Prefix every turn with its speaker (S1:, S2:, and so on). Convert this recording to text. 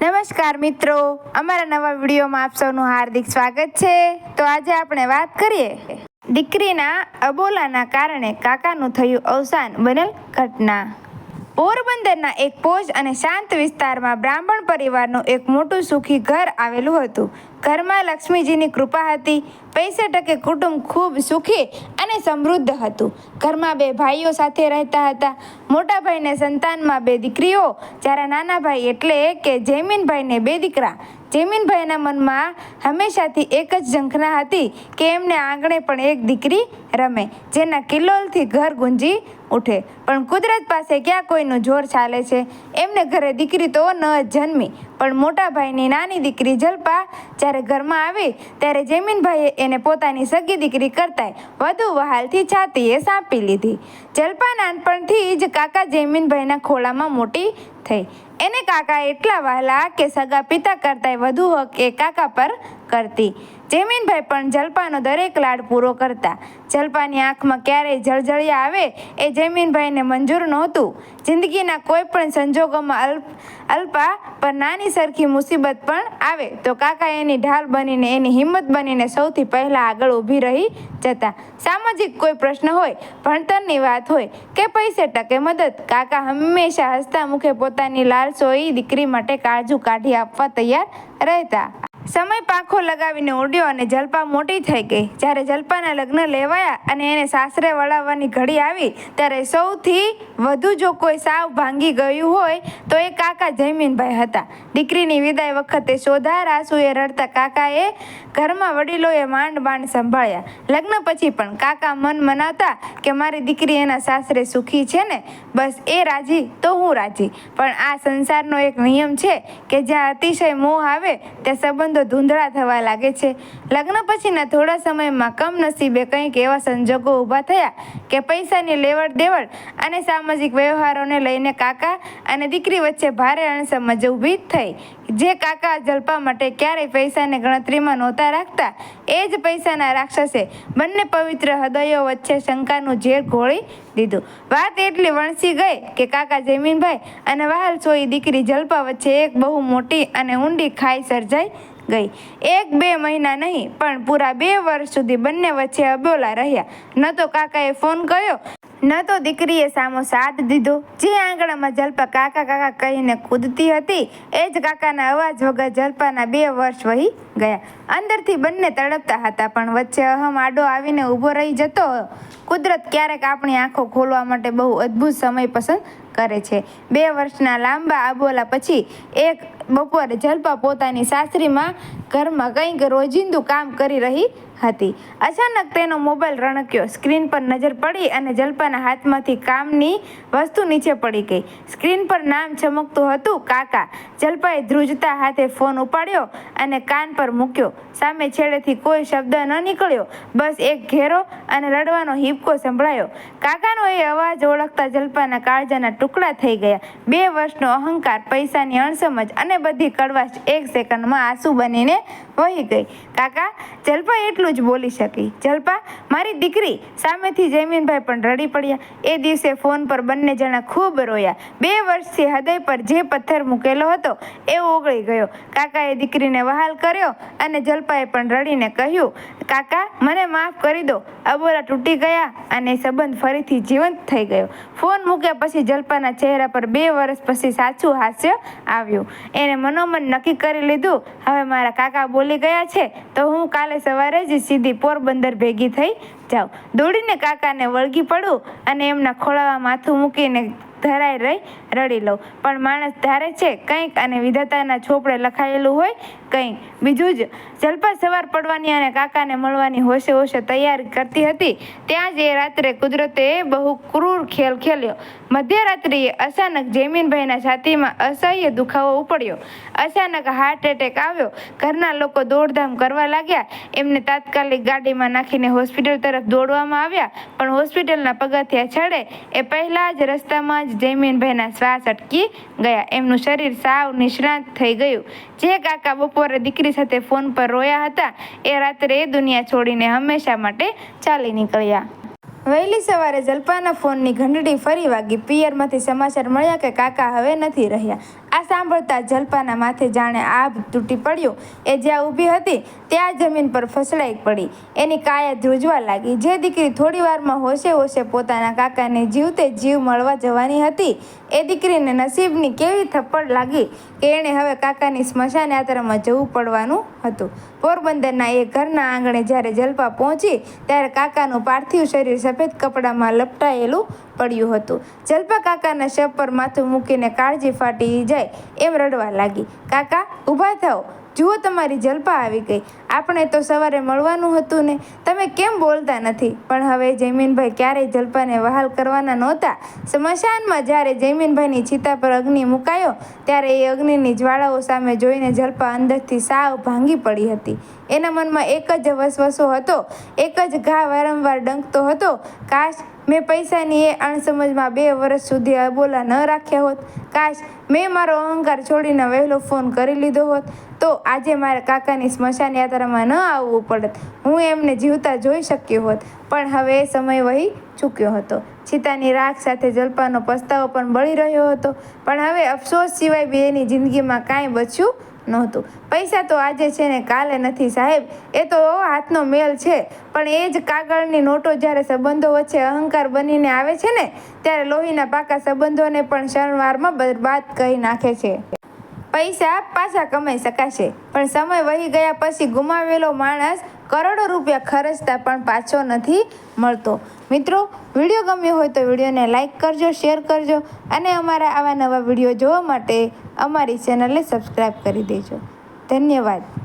S1: નમસ્કાર મિત્રો, અમારા નવા વિડીયોમાં આપ સૌનું હાર્દિક સ્વાગત છે। તો આજે આપણે વાત કરીએ દીકરીના અબોલાના કારણે કાકાનું થયું અવસાન બનેલ ઘટના। પોરબંદરના એક પોશ અને શાંત વિસ્તારમાં બ્રાહ્મણ પરિવારનું એક મોટું સુખી ઘર આવેલું હતું। ઘરમાં લક્ષ્મીજીની કૃપા હતી। પૈસે ટકે કુટુંબ ખૂબ સુખી અને સમૃદ્ધ હતું। ઘરમાં બે ભાઈઓ સાથે રહેતા હતા। મોટા ભાઈને સંતાનમાં બે દીકરીઓ, જ્યારે નાના ભાઈ એટલે કે જયમીનભાઈને બે દીકરા। જયમીનભાઈના મનમાં હંમેશાથી એક જ ઝંખના હતી કે એમને આંગણે પણ એક દીકરી રમે, જેના કિલ્લોલથી ઘર ગુંજી ઉઠે। પણ કુદરત પાસે ક્યાં કોઈનું જોર ચાલે છે। એમને ઘરે દીકરી તો ન જન્મી, પણ મોટા ભાઈની નાની દીકરી જલ્પા જ્યારે ઘરમાં આવી ત્યારે જયમીનભાઈએ એને પોતાની સગી દીકરી કરતાંય વધુ વહાલથી છાતીએ સાંપી લીધી। જલ્પા નાનપણથી જ કાકા જયમીનભાઈના ખોળામાં મોટી થઈ। એને કાકા એટલા વહાલા કે સગા પિતા કરતાંય વધુ હક એ કાકા પર કરતી। જયમીનભાઈ પણ જલ્પાનો દરેક લાડ પૂરો કરતા। જલ્પાની આંખમાં ક્યારેય જળજળિયા આવે એ જયમીનભાઈને મંજૂર નહોતું। જિંદગીના કોઈ પણ સંજોગોમાં અલ્પા પર નાની સરખી મુસીબત પણ આવે તો કાકા એની ઢાલ બનીને, એની હિંમત બનીને સૌથી પહેલાં આગળ ઊભી રહી જતા। સામાજિક કોઈ પ્રશ્ન હોય, ભણતરની વાત હોય કે પૈસે ટકે મદદ, કાકા હંમેશા હસતા મુખે પોતાની લાલસોઈ દીકરી માટે કાળજું કાઢી આપવા તૈયાર રહેતા। સમય પાંખો લગાવીને ઉડ્યો અને જલ્પા મોટી થઈ ગઈ। જ્યારે જલ્પાના લગ્ન લેવાયા અને એને સાસરે વળાવવાની ઘડી આવી ત્યારે સૌથી વધુ જો કોઈ સાવ ભાંગી ગયું હોય તો એ કાકા જયમીનભાઈ હતા। દીકરીની વિદાય વખતે સોધાર આંસુએ રડતા કાકાએ ઘરમાં વડીલોએ માંડ સંભાળ્યા। લગ્ન પછી પણ કાકા મન મનાવતા કે મારી દીકરી એના સાસરે સુખી છે ને, બસ એ રાજી તો હું રાજી। પણ આ સંસારનો એક નિયમ છે કે જ્યાં અતિશય મોહ આવે ત્યાં સંબંધો ધૂંધળા થવા લાગે છે। લગ્ન પછીના થોડા સમયમાં કમનસીબે કંઈક એવા સંજોગો ઊભા થયા કે પૈસાની લેવડ દેવડ અને સામાજિક વ્યવહારોને લઈને કાકા અને દીકરી વચ્ચે ભારે અણસમજ ઊભી થઈ। જે કાકા જલ્પા માટે ક્યારેય પૈસાને ગણતરીમાં નહોતા રાખતા, એ જ પૈસાના રાક્ષસે બંને પવિત્ર હૃદયો વચ્ચે શંકાનું ઝેર ઘોળી દીધું। વાત એટલી વણસી ગઈ કે કાકા જયમીનભાઈ અને વહાલસોઈ દીકરી જલ્પા વચ્ચે એક બહુ મોટી અને ઊંડી ખાઈ સર્જાઈ ગઈ। 1-2 મહિના નહીં પણ પૂરા 2 વર્ષ સુધી બંને વચ્ચે અબોલા રહ્યા। ન તો કાકાએ ફોન કર્યો, ન તો દીકરીએ સામો સાથ દીધો। જે આંગણામાં જલ્પા કાકા કાકા કહીને કૂદતી હતી એ જ કાકાના અવાજ વગર જલ્પાના 2 વર્ષ વહી ગયા। અંદરથી બંને તડપતા હતા, પણ વચ્ચે અહમ આડો આવીને ઊભો રહી જતો। કુદરત ક્યારેક આપણી આંખો ખોલવા માટે બહુ અદ્ભુત સમય પસંદ કરે છે। 2 વર્ષના લાંબા અબોલા પછી એક બપોરે જલ્પા પોતાની સાસરીમાં ઘરમાં કંઈક રોજિંદું કામ કરી રહી હતી। અચાનક તેનો મોબાઈલ રણક્યો। સ્ક્રીન પર નજર પડી અને જલ્પાના હાથમાંથી કામની વસ્તુ નીચે પડી ગઈ। સ્ક્રીન પર નામ ચમકતું હતું કાકા। જલ્પાએ ધ્રુજતા હાથે ફોન ઉપાડ્યો અને કાન પર મૂક્યો। સામે છેડેથી કોઈ શબ્દ ન નીકળ્યો, બસ એક ઘેરો અને રડવાનો હિબકો સંભળાયો। કાકાનો એ અવાજ ઓળખતા જલ્પાના કાળજાના ટુકડા થઈ ગયા। 2 વર્ષનો અહંકાર, પૈસાની અણસમજ અને બધી કડવાશ એક સેકન્ડમાં આંસુ બનીને વહી ગઈ। કાકા, જલ્પા એટલું જ બોલી શકી। જલ્પા, મારી દીકરી। સામેથી જયમીનભાઈ પણ રડી પડ્યા। એ દિવસે ફોન પર બંને જણા ખૂબ રોયા। 2 વર્ષથી હૃદય પર જે પથ્થર મૂકેલો હતો એ ઓગળી ગયો। કાકાએ દીકરીને વહાલ કર્યો અને જલ્પાએ પણ રડીને કહ્યું, કાકા, મને માફ કરી દો। અબોલા તૂટી ગયા અને સંબંધ ફરીથી જીવંત થઈ ગયો। ફોન મૂક્યા પછી જલ્પાના ચહેરા પર 2 વર્ષ પછી સાચું હાસ્ય આવ્યું। એને મનોમન નક્કી કરી લીધું, હવે મારા કાકા બોલી ગયા છે તો હું કાલે સવારે જ સીધી પોરબંદર ભેગી થઈ જાઉં। દોડીને કાકાને વળગી પડું અને એમના ખોળામાં માથું મૂકીને ધરાઈ રહી રડી લઉં। પણ માણસ ધારે છે કંઈક અને વિધાતાના ચોપડે લખાયેલું હોય કંઈક બીજું જ। જલ્પા સવાર પડવાની અને કાકાને મળવાની હોશે હોશે તૈયારી કરતી હતી ત્યાં જ એ રાત્રે કુદરતે બહુ ક્રૂર ખેલ ખેલ્યો। મધ્યરાત્રિએ અચાનક જયમીનભાઈના છાતીમાં અસહ્ય દુખાવો ઉપડ્યો। અચાનક હાર્ટ એટેક આવ્યો। ઘરના લોકો દોડધામ કરવા લાગ્યા। એમને તાત્કાલિક ગાડીમાં નાખીને હોસ્પિટલ તરફ દોડવામાં આવ્યા, પણ હોસ્પિટલના પગથિયા ચડે એ પહેલા જ રસ્તામાં જ જયમીનભાઈના શ્વાસ અટકી ગયા। એમનું શરીર સાવ નિષ્ણાત થઈ ગયું। જે કાકા બપોરે દીકરી સાથે ફોન પર રોયા હતા એ રાત્રે એ દુનિયા છોડીને હંમેશા માટે ચાલી નીકળ્યા। વહેલી સવારે જલ્પાના ફોનની ઘંટડી ફરી વાગી। પિયરમાંથી સમાચાર મળ્યા કે કાકા હવે નથી રહ્યા। આ સાંભળતા જલ્પાના માથે જાણે આભ તૂટી પડ્યું. એ જ્યાં ઊભી હતી ત્યાં જમીન પર ફસડાઈ પડી. એની કાયા ધ્રુજવા લાગી. જે દીકરી થોડી વારમાં હોશે હોશે પોતાના કાકાને જીવતે જીવ મળવા જવાની હતી, એ દીકરીને નસીબની કેવી થપ્પડ લાગી કે એણે હવે કાકાની સ્મશાન યાત્રામાં જવું પડવાનું હતું. પોરબંદરના એ ઘરના આંગણે જ્યારે જલ્પા પહોંચી ત્યારે કાકાનું પાર્થિવ શરીર સફેદ કપડામાં લપટાયેલું પડ્યું હતું. જલ્પા કાકાના શબ પર માથું મૂકીને કાળજી ફાટી જાય એમ રડવા લાગી. કાકા, ઊભા થાઓ, જુઓ તમારી જલ્પા આવી ગઈ. આપણે તો સવારે મળવાનું હતું ને, તમે કેમ બોલતા નથી? પણ હવે જયમીનભાઈ ક્યારેય જલ્પાને વહાલ કરવાના નહોતા. સ્મશાનમાં જ્યારે જયમીનભાઈની ચિતા પર અગ્નિ મુકાયો ત્યારે એ અગ્નિની જ્વાળાઓ સામે જોઈને જલ્પા અંદરથી સાવ ભાંગી પડી હતી. એના મનમાં એક જ વસવસો હતો, એક જ ઘા વારંવાર ડંકતો હતો. કાશ મેં પૈસાની એ અણસમજમાં 2 વર્ષ સુધી અબોલા ન રાખ્યા હોત. કાશ મેં મારો અહંકાર છોડીને વહેલો ફોન કરી લીધો હોત તો આજે મારા કાકાની સ્મશાન યાત્રામાં ન આવવું પડત. હું એમને જીવતા જોઈ શક્યો હોત. પણ હવે સમય વહી ચૂક્યો હતો. ચિતાની રાખ સાથે જલ્પાનો પસ્તાવો પણ બળી રહ્યો હતો. પણ હવે અફસોસ સિવાય બેની જિંદગીમાં કાંઈ બચ્યું નહોતું. પૈસા તો આજે છે ને કાલે નથી સાહેબ, એ તો હાથનો મેલ છે. પણ એ જ કાગળની નોટો જ્યારે સંબંધો વચ્ચે અહંકાર બનીને આવે છે ને, ત્યારે લોહીના પાકા સંબંધોને પણ ક્ષણવારમાં બરબાદ કરી નાખે છે. પૈસા પાછા કમાઈ શકાશે, પણ સમય વહી ગયા પછી ગુમાવેલો માણસ કરોડો રૂપિયા ખર્ચતા પણ પાછો નથી મળતો. મિત્રો, વિડીયો ગમ્યો હોય તો વિડીયોને લાઇક કરજો, શેર કરજો અને અમારા આવા નવા વિડીયો જોવા માટે અમારી ચેનલને સબસ્ક્રાઈબ કરી દેજો. ધન્યવાદ.